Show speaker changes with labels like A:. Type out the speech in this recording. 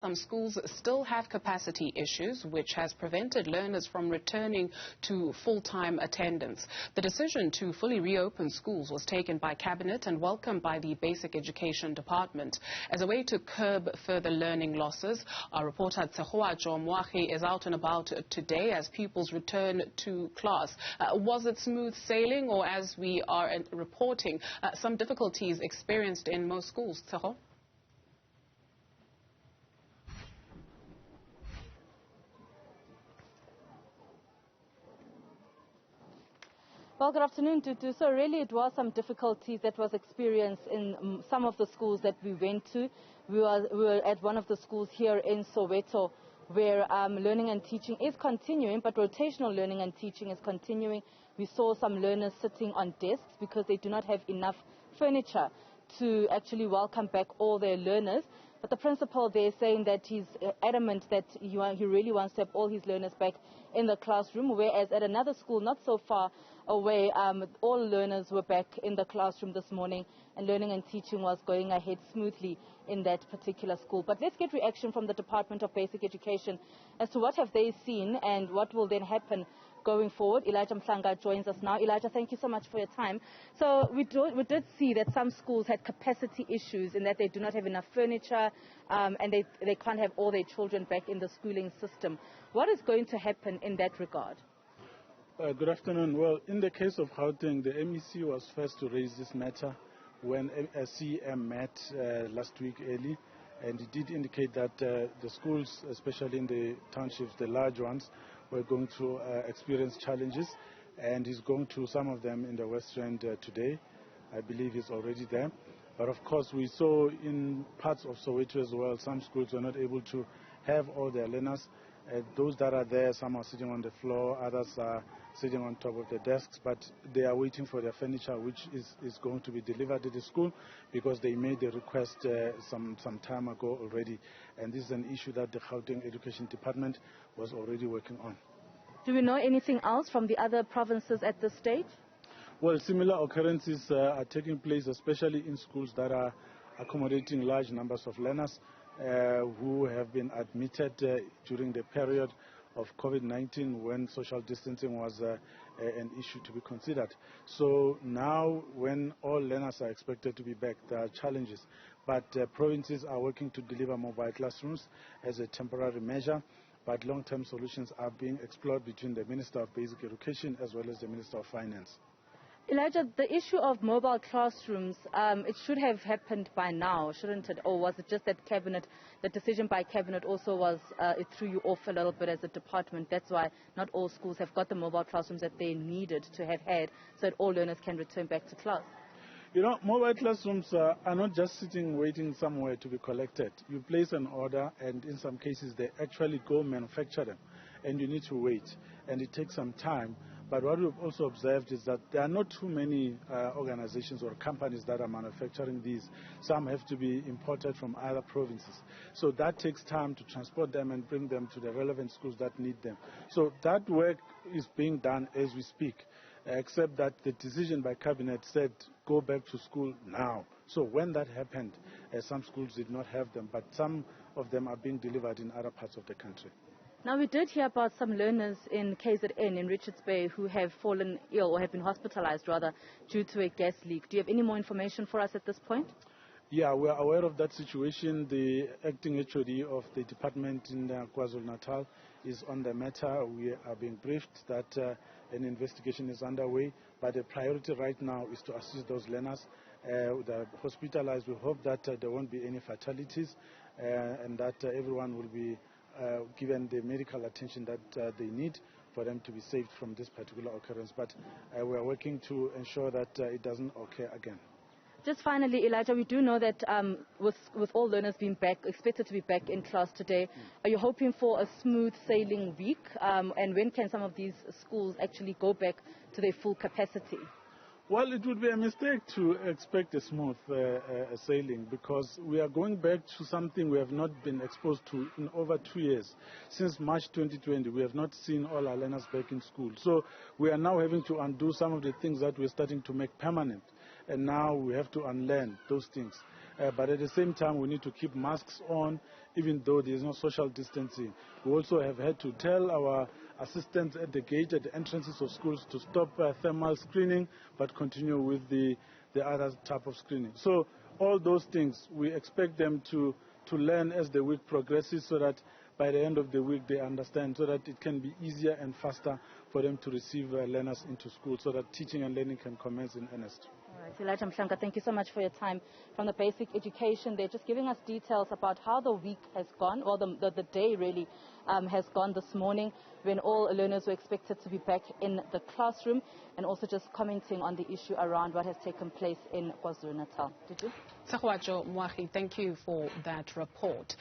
A: Some schools still have capacity issues, which has prevented learners from returning to full-time attendance. The decision to fully reopen schools was taken by Cabinet and welcomed by the Basic Education Department as a way to curb further learning losses. Our reporter Tshegohaco Moagi is out and about today as pupils return to class. Was it smooth sailing, or, as we are reporting, some difficulties experienced in most schools? Tshegohaco?
B: Well, good afternoon, Tutu. So really it was some difficulties that was experienced in some of the schools that we went to. We were at one of the schools here in Soweto where learning and teaching is continuing, but rotational learning and teaching is continuing. We saw some learners sitting on desks because they do not have enough furniture to actually welcome back all their learners. But the principal there is saying that he's adamant that he really wants to have all his learners back in the classroom, whereas at another school not so far away, all learners were back in the classroom this morning and learning and teaching was going ahead smoothly in that particular school. But let's get reaction from the Department of Basic Education as to what have they seen and what will then happen going forward. Elijah Mhlanga joins us now. Elijah, thank you so much for your time. So we did see that some schools had capacity issues in that they do not have enough furniture and they can't have all their children back in the schooling system. What is going to happen in that regard?
C: Good afternoon. Well, in the case of Gauteng, the MEC was first to raise this matter when CEM met last week early, and it did indicate that the schools, especially in the townships, the large ones, were going to experience challenges, and he's going to some of them in the West Rand today. I believe he's already there. But of course, we saw in parts of Soweto as well, some schools were not able to have all their learners. Those that are there, some are sitting on the floor, others are sitting on top of the desks, but they are waiting for their furniture, which is going to be delivered to the school because they made the request some time ago already. And this is an issue that the Gauteng Education Department was already working on.
B: Do we know anything else from the other provinces at this stage?
C: Well, similar occurrences are taking place, especially in schools that are accommodating large numbers of learners who have been admitted during the period of COVID-19 when social distancing was an issue to be considered. So now when all learners are expected to be back, there are challenges. But provinces are working to deliver mobile classrooms as a temporary measure. But long-term solutions are being explored between the Minister of Basic Education as well as the Minister of Finance.
B: Elijah, the issue of mobile classrooms, it should have happened by now, shouldn't it? Or was it just that Cabinet, the decision by Cabinet also was, it threw you off a little bit as a department? That's why not all schools have got the mobile classrooms that they needed to have had so that all learners can return back to class.
C: You know, mobile classrooms are not just sitting waiting somewhere to be collected. You place an order and in some cases they actually go manufacture them and you need to wait and it takes some time. But what we've also observed is that there are not too many organizations or companies that are manufacturing these. Some have to be imported from other provinces. So that takes time to transport them and bring them to the relevant schools that need them. So that work is being done as we speak, except that the decision by Cabinet said go back to school now. So when that happened, some schools did not have them, but some of them are being delivered in other parts of the country.
B: Now, we did hear about some learners in KZN, in Richards Bay, who have fallen ill or have been hospitalized, rather, due to a gas leak. Do you have any more information for us at this point?
C: Yeah, we are aware of that situation. The acting HOD of the department in KwaZulu-Natal is on the matter. We are being briefed that an investigation is underway, but the priority right now is to assist those learners. The hospitalized, we hope that there won't be any fatalities and that everyone will be given the medical attention that they need for them to be saved from this particular occurrence. But we are working to ensure that it doesn't occur again.
B: Just finally, Elijah, we do know that with all learners being back, expected to be back in class today, are you hoping for a smooth sailing week? And when can some of these schools actually go back to their full capacity?
C: Well, it would be a mistake to expect a smooth sailing because we are going back to something we have not been exposed to in over 2 years. Since March 2020, we have not seen all our learners back in school. So we are now having to undo some of the things that we're starting to make permanent. And now we have to unlearn those things. But at the same time, we need to keep masks on, even though there is no social distancing. We also have had to tell our assistants at the gate, at the entrances of schools, to stop thermal screening, but continue with the other type of screening. So all those things, we expect them to learn as the week progresses, so that by the end of the week they understand, so that it can be easier and faster for them to receive learners into school, so that teaching and learning can commence in earnest.
B: All right, Elijah Mshanka, thank you so much for your time from the basic education. They're just giving us details about how the week has gone, or the day really has gone this morning, when all learners were expected to be back in the classroom, and also just commenting on the issue around what has taken place in KwaZulu-Natal. Did you?
A: Tshegohaco Moagi, thank you for that report.